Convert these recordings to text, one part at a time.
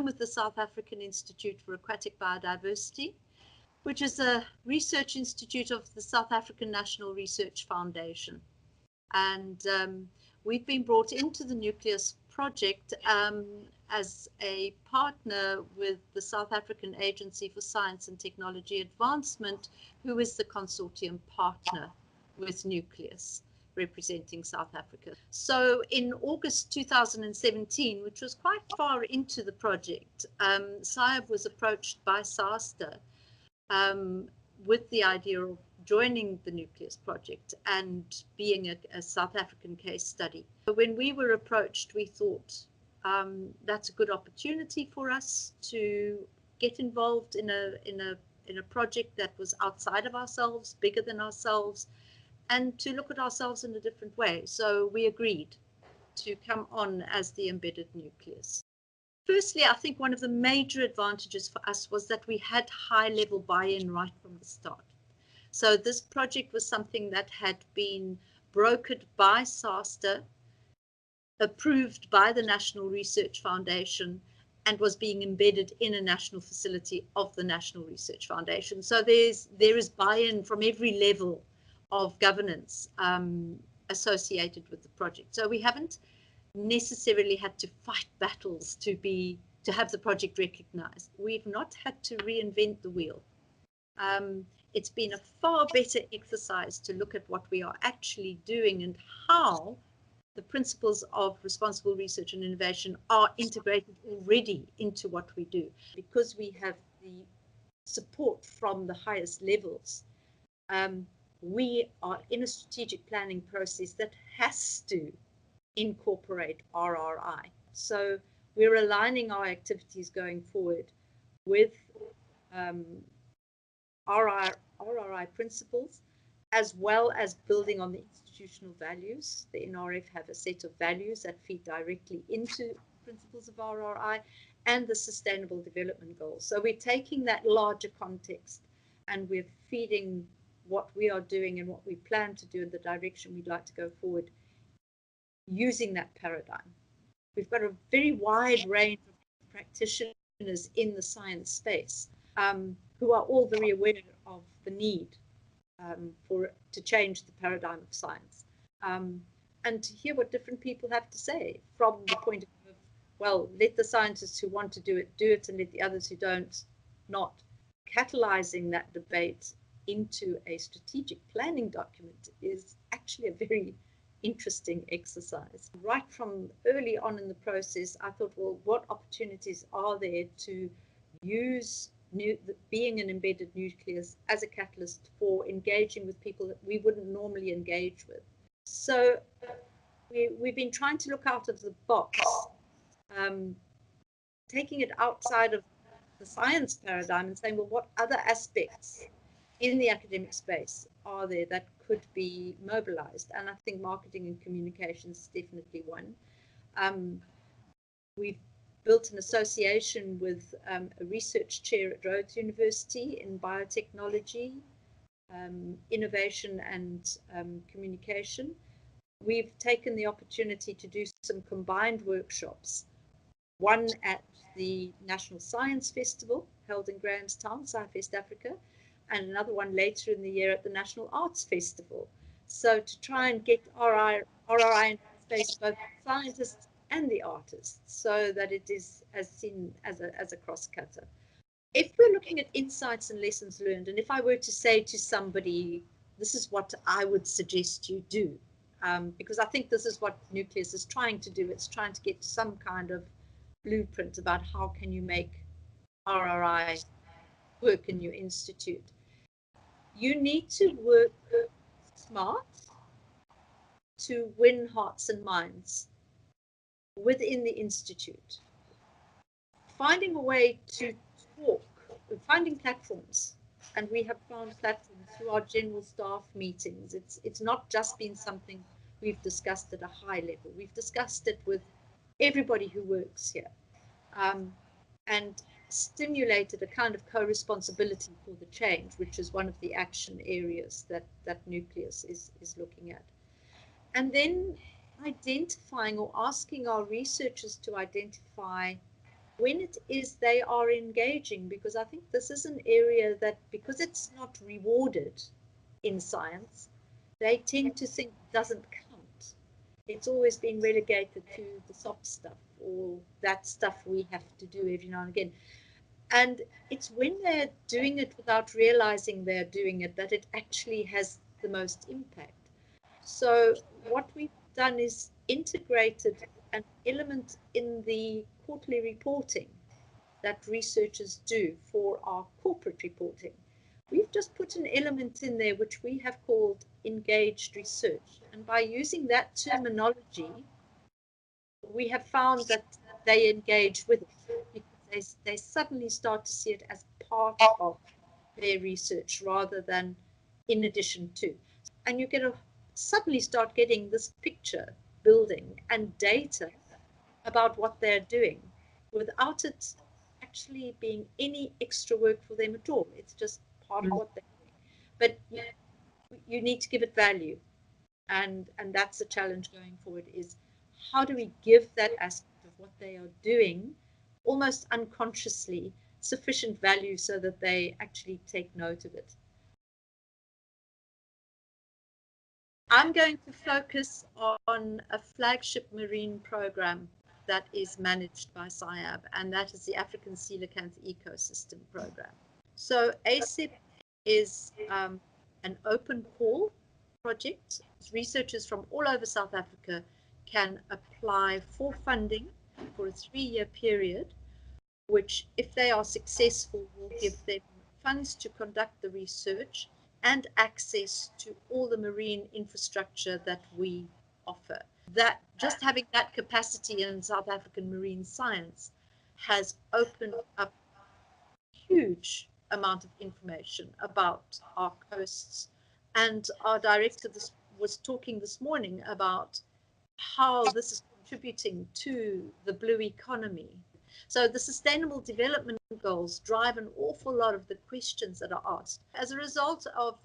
with the South African Institute for Aquatic Biodiversity, which is a research institute of the South African National Research Foundation. And we've been brought into the Nucleus project as a partner with the South African Agency for Science and Technology Advancement, who is the consortium partner with Nucleus, representing South Africa. So in August 2017, which was quite far into the project, SAIAB was approached by SASTA with the idea of joining the Nucleus project and being a South African case study. When we were approached, we thought that's a good opportunity for us to get involved in a project that was outside of ourselves, bigger than ourselves, and to look at ourselves in a different way. So we agreed to come on as the embedded Nucleus. Firstly, I think one of the major advantages for us was that we had high-level buy-in right from the start. So this project was something that had been brokered by SASTA, approved by the National Research Foundation, and was being embedded in a national facility of the National Research Foundation. So there is buy-in from every level of governance associated with the project. So we haven't necessarily had to fight battles to have the project recognized. We've not had to reinvent the wheel. It's been a far better exercise to look at what we are actually doing and how the principles of responsible research and innovation are integrated already into what we do. Because we have the support from the highest levels, we are in a strategic planning process that has to incorporate RRI. So we're aligning our activities going forward with RRI principles, as well as building on the institutional values. The NRF have a set of values that feed directly into principles of RRI and the Sustainable Development Goals. So we're taking that larger context and we're feeding what we are doing and what we plan to do in the direction we'd like to go forward using that paradigm. We've got a very wide range of practitioners in the science space who are all very aware of the need to change the paradigm of science, and to hear what different people have to say from the point of view of, well, let the scientists who want to do it, and let the others who don't not. Catalyzing that debate into a strategic planning document is actually a very interesting exercise. Right from early on in the process, I thought, well, what opportunities are there to use being an embedded Nucleus as a catalyst for engaging with people that we wouldn't normally engage with. So we've been trying to look out of the box, taking it outside of the science paradigm and saying, well, what other aspects in the academic space are there that could be mobilized? And I think marketing and communications is definitely one. We've built an association with a research chair at Rhodes University in biotechnology, innovation and communication. We've taken the opportunity to do some combined workshops, one at the National Science Festival held in Grahamstown, SciFest Africa, and another one later in the year at the National Arts Festival. So to try and get RRI into space, both scientists and the artists, so that it is as seen as a cross-cutter. If we're looking at insights and lessons learned, and if I were to say to somebody, this is what I would suggest you do, because I think this is what Nucleus is trying to do. It's trying to get to some kind of blueprint about how can you make RRI work in your institute. You need to work smart to win hearts and minds within the institute. Finding a way to talk, finding platforms, and we have found platforms through our general staff meetings. It's not just been something we've discussed at a high level. We've discussed it with everybody who works here, and stimulated a kind of co-responsibility for the change, which is one of the action areas that Nucleus is looking at. And then identifying or asking our researchers to identify when it is they are engaging, because I think this is an area that, because it's not rewarded in science, they tend to think doesn't count. It's always been relegated to the soft stuff, or that stuff we have to do every now and again. And it's when they're doing it without realizing they're doing it that it actually has the most impact. So what we've done is integrated an element in the quarterly reporting that researchers do for our corporate reporting. We've just put an element in there which we have called engaged research. And by using that terminology, we have found that they engage with it, because they suddenly start to see it as part of their research rather than in addition to. And you get a suddenly start getting this picture building and data about what they're doing without it actually being any extra work for them at all. It's just part of what they're doing. But you need to give it value. And that's the challenge going forward, is how do we give that aspect of what they are doing almost unconsciously sufficient value so that they actually take note of it. I'm going to focus on a flagship marine program that is managed by SAIAB, and that is the African Coelacanth Ecosystem Program. So ASIP is an open call project. Researchers from all over South Africa can apply for funding for a 3-year period, which, if they are successful, will give them funds to conduct the research and access to all the marine infrastructure that we offer. That just having that capacity in South African marine science has opened up huge amount of information about our coasts. And our director was talking this morning about how this is contributing to the blue economy. So the Sustainable Development Goals drive an awful lot of the questions that are asked. As a result of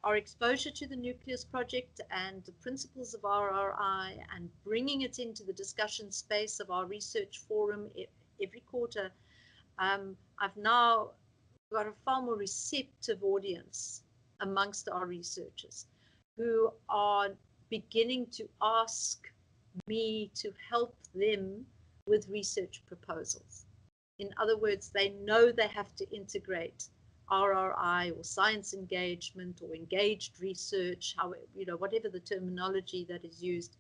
our exposure to the Nucleus project and the principles of RRI, and bringing it into the discussion space of our research forum every quarter, I've now got a far more receptive audience amongst our researchers who are beginning to ask me to help them with research proposals. In other words, they know they have to integrate RRI or science engagement or engaged research, whatever the terminology that is used,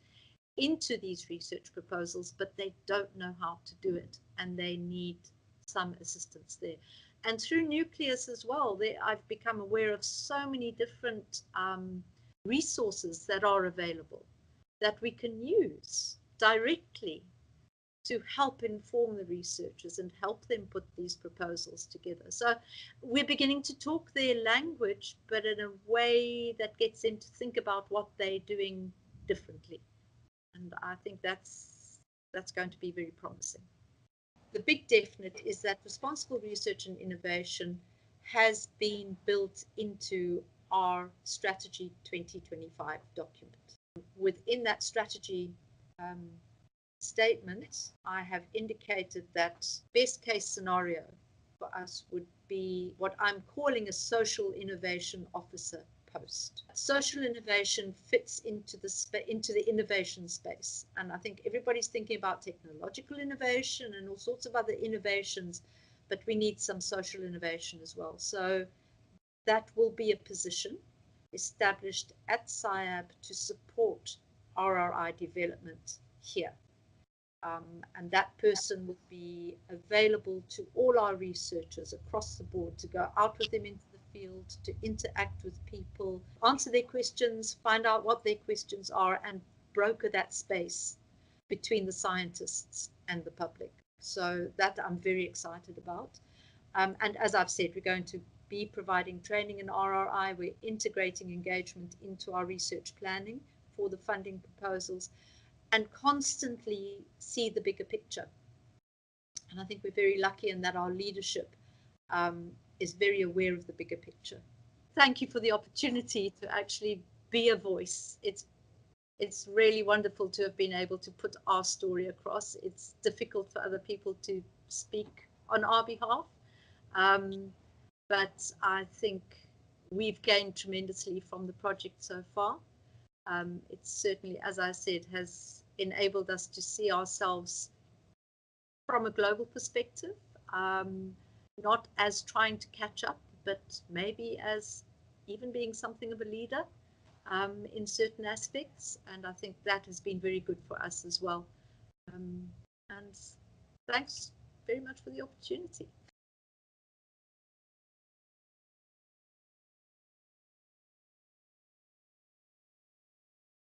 into these research proposals, but they don't know how to do it, and they need some assistance there. And through Nucleus as well, I've become aware of so many different resources that are available that we can use directly to help inform the researchers and help them put these proposals together. So we're beginning to talk their language, but in a way that gets them to think about what they're doing differently. And I think that's going to be very promising. The big definite is that responsible research and innovation has been built into our Strategy 2025 document. Within that strategy statement, I have indicated that best case scenario for us would be what I'm calling a social innovation officer post. Social innovation fits into the innovation space, and I think everybody's thinking about technological innovation and all sorts of other innovations, but we need some social innovation as well. So that will be a position established at SAIAB to support RRI development here. And that person will be available to all our researchers across the board to go out with them into the field, to interact with people, answer their questions, find out what their questions are, and broker that space between the scientists and the public. So that I'm very excited about. And as I've said, we're going to be providing training in RRI. We're integrating engagement into our research planning for the funding proposals, and constantly see the bigger picture. And I think we're very lucky in that our leadership is very aware of the bigger picture. Thank you for the opportunity to actually be a voice. It's it's really wonderful to have been able to put our story across. It's difficult for other people to speak on our behalf, but I think we've gained tremendously from the project so far. It certainly, as I said, has enabled us to see ourselves from a global perspective, not as trying to catch up, but maybe as even being something of a leader in certain aspects. And I think that has been very good for us as well. And thanks very much for the opportunity.